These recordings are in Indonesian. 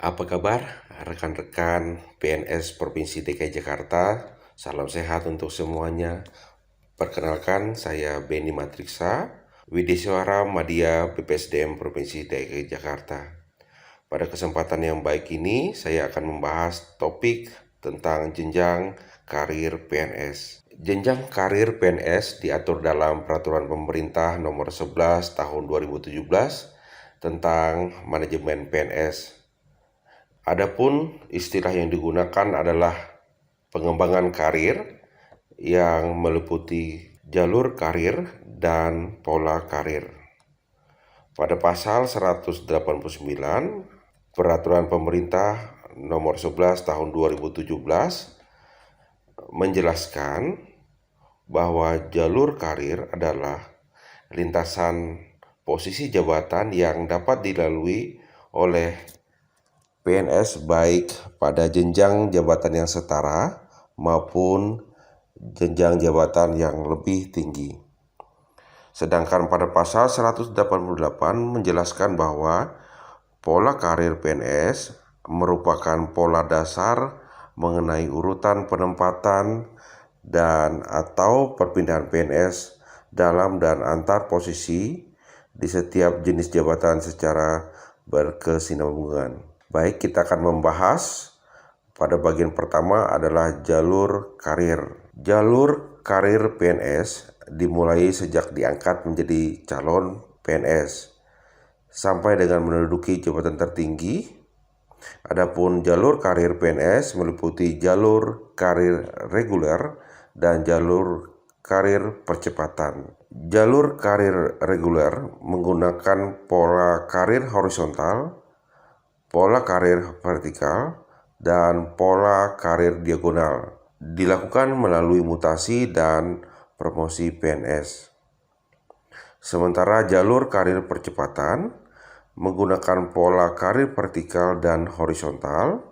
Apa kabar rekan-rekan PNS Provinsi DKI Jakarta? Salam sehat untuk semuanya. Perkenalkan, saya Benny Matriksa, Widiswara Madya BPSDM Provinsi DKI Jakarta. Pada kesempatan yang baik ini, saya akan membahas topik tentang jenjang karir PNS. Jenjang karir PNS diatur dalam Peraturan Pemerintah Nomor 11 Tahun 2017 tentang Manajemen PNS. Adapun istilah yang digunakan adalah pengembangan karir yang meliputi jalur karir dan pola karir. Pada pasal 189 Peraturan Pemerintah Nomor 11 Tahun 2017 menjelaskan bahwa jalur karir adalah lintasan posisi jabatan yang dapat dilalui oleh PNS baik pada jenjang jabatan yang setara maupun jenjang jabatan yang lebih tinggi. Sedangkan pada pasal 188 menjelaskan bahwa pola karir PNS merupakan pola dasar mengenai urutan penempatan dan atau perpindahan PNS dalam dan antar posisi di setiap jenis jabatan secara berkesinambungan. Baik, kita akan membahas pada bagian pertama adalah jalur karir. Jalur karir PNS dimulai sejak diangkat menjadi calon PNS sampai dengan menduduki jabatan tertinggi. Adapun jalur karir PNS meliputi jalur karir reguler dan jalur karir percepatan. Jalur karir reguler menggunakan pola karir horizontal, pola karir vertikal, dan pola karir diagonal. Dilakukan melalui mutasi dan promosi PNS. Sementara jalur karir percepatan menggunakan pola karir vertikal dan horizontal,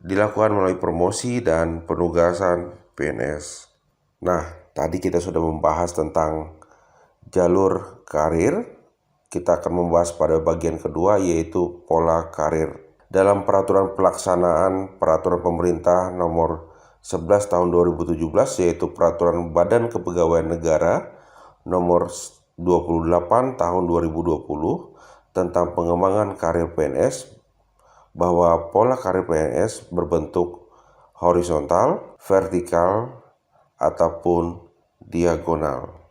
dilakukan melalui promosi dan penugasan PNS. Nah, tadi kita sudah membahas tentang jalur karir. Kita akan membahas pada bagian kedua, yaitu pola karir. Dalam peraturan pelaksanaan Peraturan Pemerintah Nomor 11 Tahun 2017, yaitu Peraturan Badan Kepegawaian Negara Nomor 28 Tahun 2020 tentang pengembangan karir PNS, bahwa pola karir PNS berbentuk horizontal, vertikal, ataupun diagonal.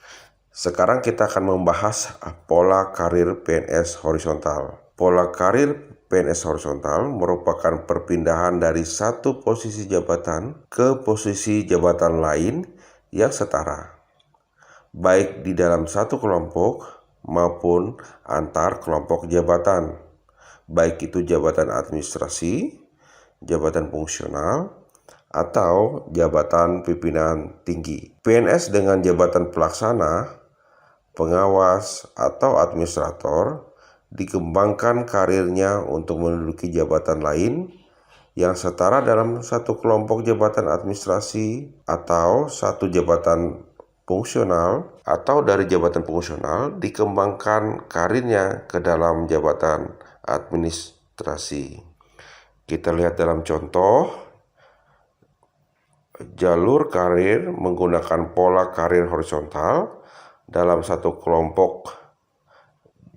Sekarang kita akan membahas pola karir PNS horizontal. Pola karir PNS horizontal merupakan perpindahan dari satu posisi jabatan ke posisi jabatan lain yang setara, baik di dalam satu kelompok maupun antar kelompok jabatan, baik itu jabatan administrasi, jabatan fungsional, atau jabatan pimpinan tinggi. PNS dengan jabatan pelaksana, pengawas, atau administrator dikembangkan karirnya untuk menduduki jabatan lain yang setara dalam satu kelompok jabatan administrasi atau satu jabatan fungsional, atau dari jabatan fungsional dikembangkan karirnya ke dalam jabatan administrasi. Kita lihat dalam contoh, jalur karir menggunakan pola karir horizontal dalam satu kelompok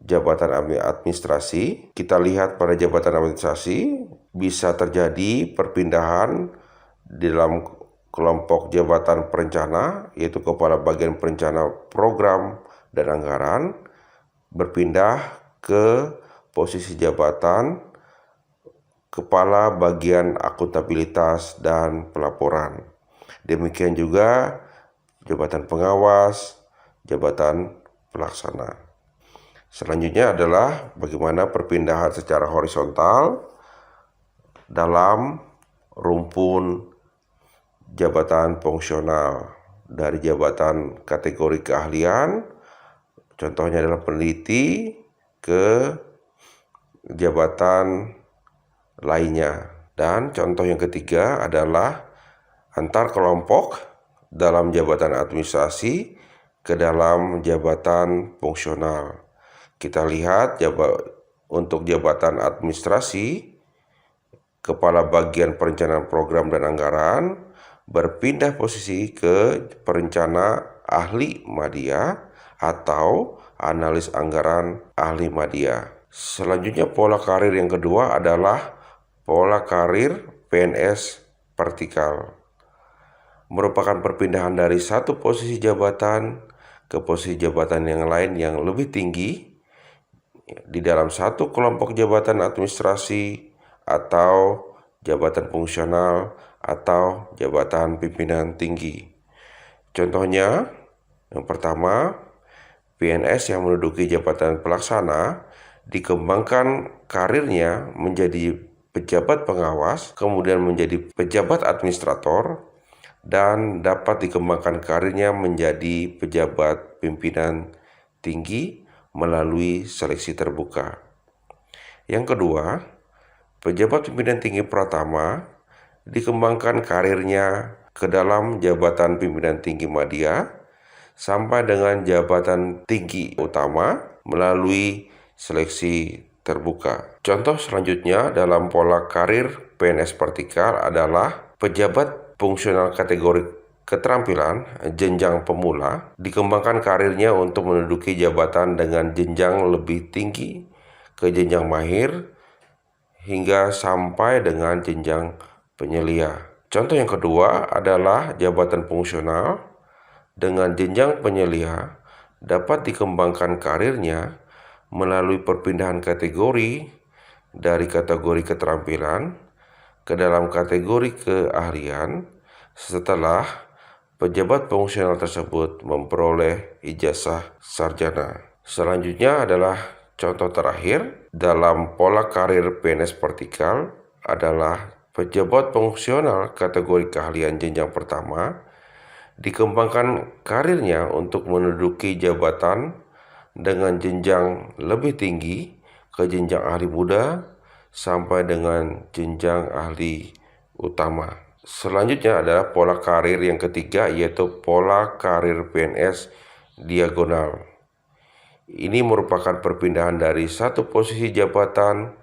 jabatan administrasi. Kita lihat pada jabatan administrasi bisa terjadi perpindahan di dalam kelompok jabatan perencana, yaitu kepala bagian perencana program dan anggaran, berpindah ke posisi jabatan kepala bagian akuntabilitas dan pelaporan. Demikian juga jabatan pengawas, jabatan pelaksana. Selanjutnya adalah bagaimana perpindahan secara horizontal dalam rumpun jabatan fungsional dari jabatan kategori keahlian, contohnya adalah peneliti, ke jabatan lainnya. Dan contoh yang ketiga adalah antar kelompok dalam jabatan administrasi ke dalam jabatan fungsional. Kita lihat untuk jabatan administrasi Kepala Bagian Perencanaan Program dan Anggaran berpindah posisi ke perencana ahli madya atau analis anggaran ahli madya. Selanjutnya pola karir yang kedua adalah pola karir PNS vertikal. Merupakan perpindahan dari satu posisi jabatan ke posisi jabatan yang lain yang lebih tinggi di dalam satu kelompok jabatan administrasi atau jabatan fungsional atau jabatan pimpinan tinggi. Contohnya, yang pertama, PNS yang menduduki jabatan pelaksana dikembangkan karirnya menjadi pejabat pengawas, kemudian menjadi pejabat administrator, dan dapat dikembangkan karirnya menjadi pejabat pimpinan tinggi melalui seleksi terbuka. Yang kedua, pejabat pimpinan tinggi pertama dikembangkan karirnya ke dalam jabatan pimpinan tinggi madya sampai dengan jabatan tinggi utama melalui seleksi terbuka. Contoh selanjutnya dalam pola karir PNS vertikal adalah pejabat fungsional kategori keterampilan jenjang pemula dikembangkan karirnya untuk menduduki jabatan dengan jenjang lebih tinggi ke jenjang mahir hingga sampai dengan jenjang penyelia. Contoh yang kedua adalah jabatan fungsional dengan jenjang penyelia dapat dikembangkan karirnya melalui perpindahan kategori dari kategori keterampilan ke dalam kategori keahlian setelah pejabat fungsional tersebut memperoleh ijazah sarjana. Selanjutnya adalah contoh terakhir dalam pola karir PNS vertikal adalah pejabat fungsional kategori keahlian jenjang pertama dikembangkan karirnya untuk menduduki jabatan dengan jenjang lebih tinggi ke jenjang ahli muda sampai dengan jenjang ahli utama. Selanjutnya adalah pola karir yang ketiga, yaitu pola karir PNS diagonal. Ini merupakan perpindahan dari satu posisi jabatan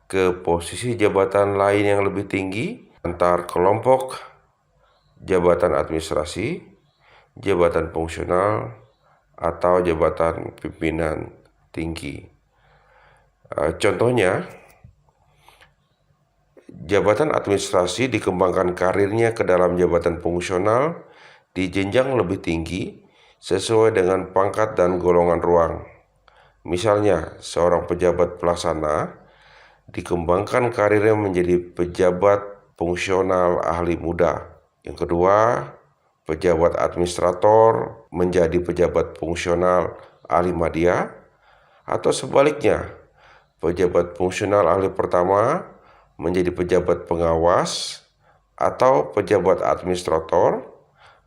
ke posisi jabatan lain yang lebih tinggi antar kelompok jabatan administrasi, jabatan fungsional, atau jabatan pimpinan tinggi. Contohnya, jabatan administrasi dikembangkan karirnya ke dalam jabatan fungsional di jenjang lebih tinggi sesuai dengan pangkat dan golongan ruang. Misalnya, seorang pejabat pelaksana dikembangkan karirnya menjadi pejabat fungsional ahli muda. Yang kedua, pejabat administrator menjadi pejabat fungsional ahli madya, atau sebaliknya, pejabat fungsional ahli pertama menjadi pejabat pengawas atau pejabat administrator,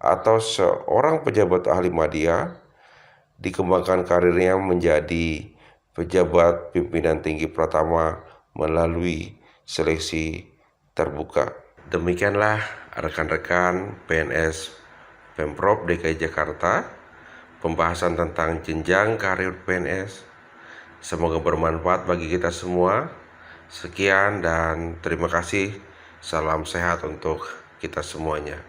atau seorang pejabat ahli madya dikembangkan karirnya menjadi pejabat pimpinan tinggi pertama melalui seleksi terbuka. Demikianlah rekan-rekan PNS Pemprov DKI Jakarta, pembahasan tentang jenjang karir PNS. Semoga bermanfaat bagi kita semua. Sekian dan terima kasih. Salam sehat untuk kita semuanya.